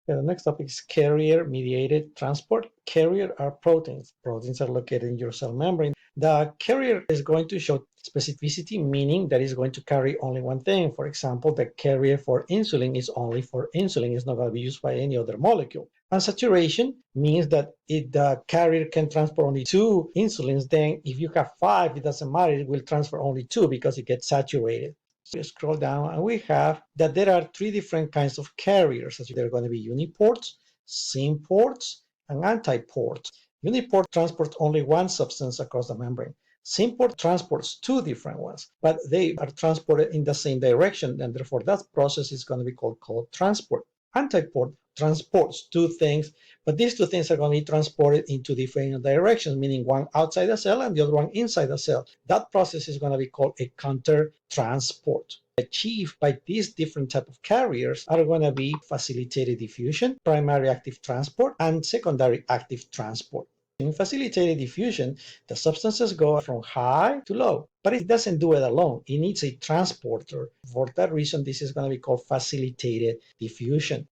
The next topic is carrier-mediated transport. Carrier are proteins. Proteins are located in your cell membrane. The carrier is going to show specificity, meaning that it's going to carry only one thing. For example, the carrier for insulin is only for insulin. It's not going to be used by any other molecule. And saturation means that if the carrier can transport only 2 insulins, then if you have 5, it doesn't matter. It will transfer only 2 because it gets saturated. So you scroll down and we have that there are 3 different kinds of carriers. They're going to be uniports, symports, and antiports. Uniport transports only one substance across the membrane. Symport transports 2 different ones, but they are transported in the same direction, and therefore that process is going to be called transport. Antiport transports 2 things, but these 2 things are going to be transported into different directions, meaning one outside the cell and the other one inside the cell. That process is going to be called a counter-transport. Achieved by these different type of carriers are going to be facilitated diffusion, primary active transport, and secondary active transport. In facilitated diffusion, the substances go from high to low, but it doesn't do it alone. It needs a transporter. For that reason, this is going to be called facilitated diffusion.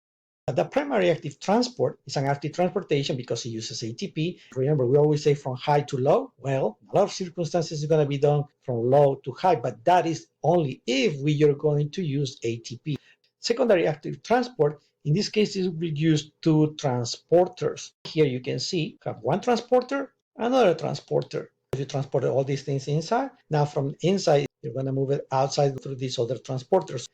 The primary active transport is an active transportation because it uses ATP. Remember, we always say from high to low. Well, a lot of circumstances is going to be done from low to high, but that is only if we are going to use ATP. Secondary active transport, in this case, is we use 2 transporters. Here you can see, have one transporter, another transporter. You transported all these things inside. Now from inside, you're going to move it outside through these other transporters.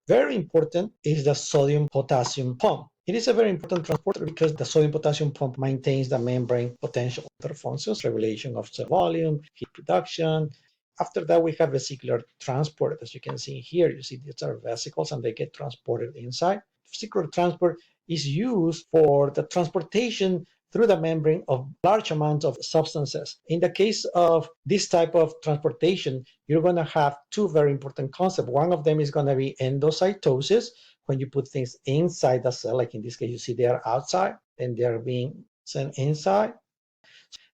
Very important is the sodium-potassium pump. It is a very important transporter because the sodium-potassium pump maintains the membrane potential. Other functions, regulation of cell volume, heat production. After that, we have vesicular transport. As you can see here, you see these are vesicles and they get transported inside. Vesicular transport is used for the transportation through the membrane of large amounts of substances. In the case of this type of transportation, you're going to have 2 very important concepts. One of them is going to be endocytosis, when you put things inside the cell, like in this case, you see they are outside and they are being sent inside.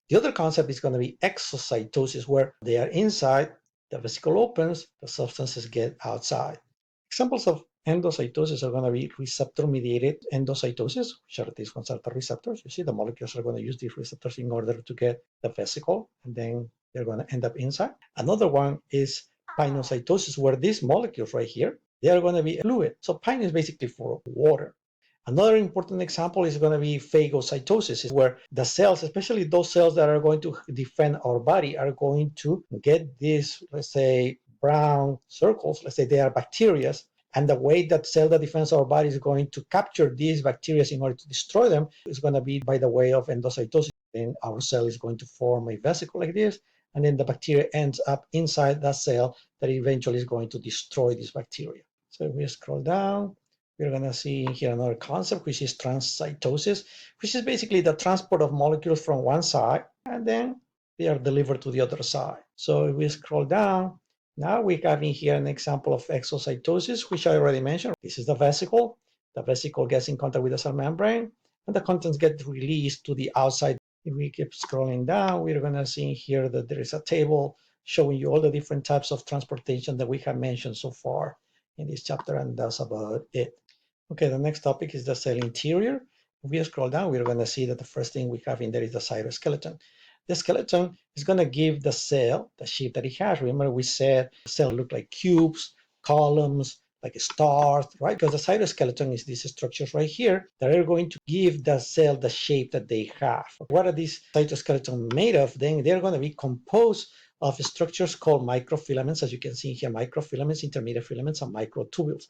The other concept is going to be exocytosis, where they are inside, the vesicle opens, the substances get outside. Examples of endocytosis are going to be receptor-mediated endocytosis, which are these ones are the receptors. You see the molecules are going to use these receptors in order to get the vesicle, and then they're going to end up inside. Another one is pinocytosis, where these molecules right here, they are going to be fluid. So pine is basically for water. Another important example is going to be phagocytosis, where the cells, especially those cells that are going to defend our body, are going to get these, let's say, brown circles. Let's say they are bacteria. And the way that cell that defends our body is going to capture these bacteria in order to destroy them is going to be by the way of endocytosis. Then our cell is going to form a vesicle like this, and then the bacteria ends up inside that cell that eventually is going to destroy this bacteria. So if we scroll down, we're going to see here another concept, which is transcytosis, which is basically the transport of molecules from one side, and then they are delivered to the other side. So if we scroll down, now we have in here an example of exocytosis, which I already mentioned. This is the vesicle. The vesicle gets in contact with the cell membrane, and the contents get released to the outside. If we keep scrolling down, we're going to see here that there is a table showing you all the different types of transportation that we have mentioned so far in this chapter, and that's about it. Okay, the next topic is the cell interior. If we scroll down, we're going to see that the first thing we have in there is the cytoskeleton. The skeleton is going to give the cell the shape that it has. Remember, we said the cell look like cubes, columns, like stars, right? Because the cytoskeleton is these structures right here that are going to give the cell the shape that they have. What are these cytoskeleton made of? Then they're going to be composed of structures called microfilaments, as you can see here, microfilaments, intermediate filaments, and microtubules.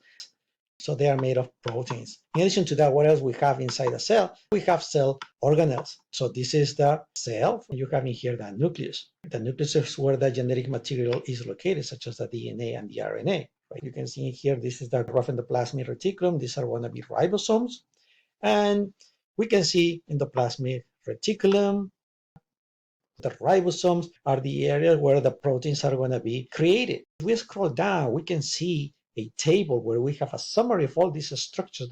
So they are made of proteins. In addition to that, what else we have inside the cell? We have cell organelles. So this is the cell. You have in here the nucleus. The nucleus is where the genetic material is located, such as the DNA and the RNA. Right? You can see here, this is the rough endoplasmic reticulum. These are going to be ribosomes. And we can see in the plasmic reticulum, the ribosomes are the area where the proteins are going to be created. If we scroll down, we can see a table where we have a summary of all these structures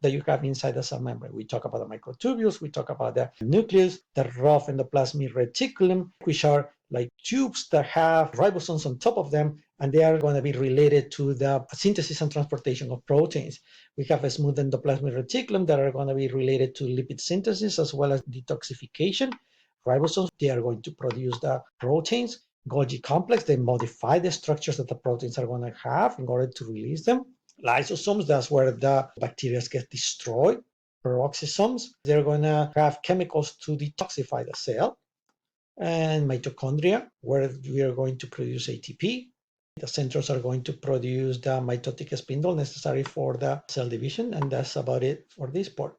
that you have inside the cell membrane. We talk about the microtubules, we talk about the nucleus, the rough endoplasmic reticulum, which are like tubes that have ribosomes on top of them, and they are going to be related to the synthesis and transportation of proteins. We have a smooth endoplasmic reticulum that are going to be related to lipid synthesis as well as detoxification. Ribosomes, they are going to produce the proteins. Golgi complex, they modify the structures that the proteins are going to have in order to release them. Lysosomes, that's where the bacteria get destroyed. Peroxisomes, they're going to have chemicals to detoxify the cell. And mitochondria, where we are going to produce ATP. The centros are going to produce the mitotic spindle necessary for the cell division, and that's about it for this part.